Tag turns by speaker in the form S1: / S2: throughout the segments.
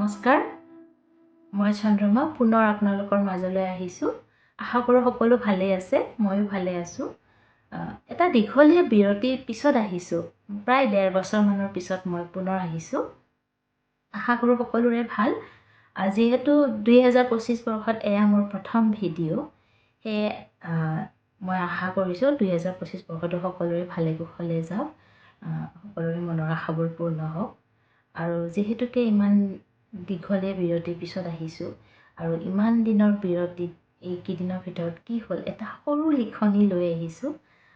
S1: নমস্কাৰ, মই চন্দ্ৰমা পুনৰ আপোনালোকৰ মাজলৈ আহিছোঁ। আশা কৰোঁ সকলো ভালেই আছে, ময়ো ভালে আছোঁ। এটা দীঘলীয়া বিৰতিৰ পিছত আহিছোঁ। প্ৰায় 1.5 বছৰমানৰ পিছত মই পুনৰ আহিছোঁ। আশা কৰোঁ সকলোৰে ভাল। যিহেতু 2025 বৰ্ষত এয়া মোৰ প্ৰথম ভিডিঅ', সেয়ে মই আশা কৰিছোঁ 2025 বৰ্ষটো সকলোৰে ভালে কুশলে যাওক, সকলোৰে মনৰ আশাবোৰ পূৰ্ণ হওক। আৰু যিহেতুকে ইমান দীঘলীয়া বিৰতিৰ পিছত আহিছোঁ আৰু ইমান দিনৰ বিৰতিত এইকেইদিনৰ ভিতৰত কি হ'ল এটা সৰু লিখনি লৈ আহিছোঁ।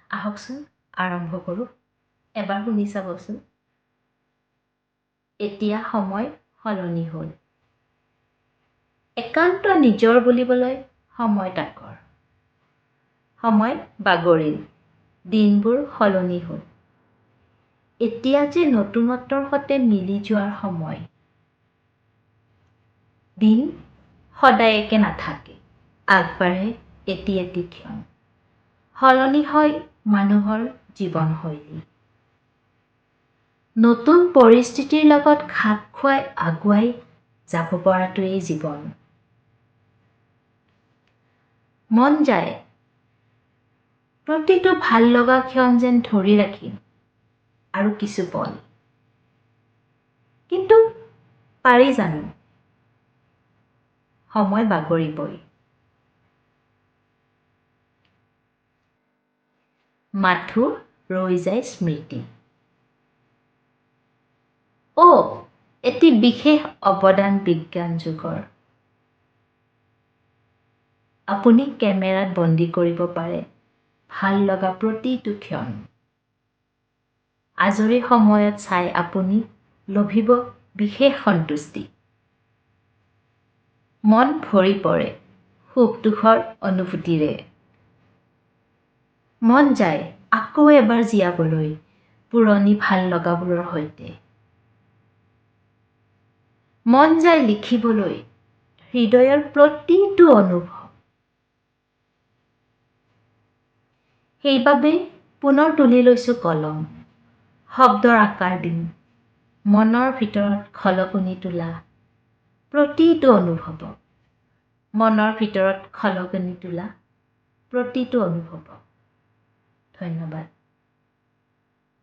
S1: আহকচোন আৰম্ভ কৰোঁ। এবাৰ শুনি চাবচোন। এতিয়া সময় সলনি হ'ল। একান্ত নিজৰ বুলিবলৈ সময় তাকৰ। সময় বাগৰিল, দিনবোৰ সলনি হ'ল। এতিয়া যে নতুনত্বৰ সৈতে মিলি যোৱাৰ সময়। দিন সদায় একে নাথাকে, আগবাঢ়ে এটি এটি ক্ষণ। সলনি হয় মানুহৰ জীৱনশৈলী। নতুন পৰিস্থিতিৰ লগত খাপ খুৱাই আগুৱাই যাব পৰাটোৱেই জীৱন। মন যায় প্ৰতিটো ভাল লগা ক্ষণ যেন ধৰি ৰাখিম আৰু কিছু পল। কিন্তু পাৰি জানো? সময় বাগৰিবই। মাথো ৰৈ যায় স্মৃতি। এটি বিশেষ অৱদান বিজ্ঞান যুগৰ। আপুনি কেমেৰাত বন্দী কৰিব পাৰে ভাল লগা প্ৰতিটো ক্ষণ। আজৰি সময়ত চাই আপুনি লভিব বিশেষ সন্তুষ্টি। মন ভৰি পৰে সুখ দুখৰ অনুভূতিৰে। মন যায় আকৌ এবাৰ জীয়াবলৈ পুৰণি ভাল লগাবোৰৰ সৈতে। মন যায় লিখিবলৈ হৃদয়ৰ প্ৰতিটো অনুভৱ। সেইবাবে পুনৰ তুলি লৈছোঁ কলম, শব্দৰ আকাৰ দিম, মনৰ ভিতৰত খলকনি তোলা প্ৰতিটো অনুভৱ। মনৰ ভিতৰত খলকনি তোলা প্ৰতিটো অনুভৱ। ধন্যবাদ।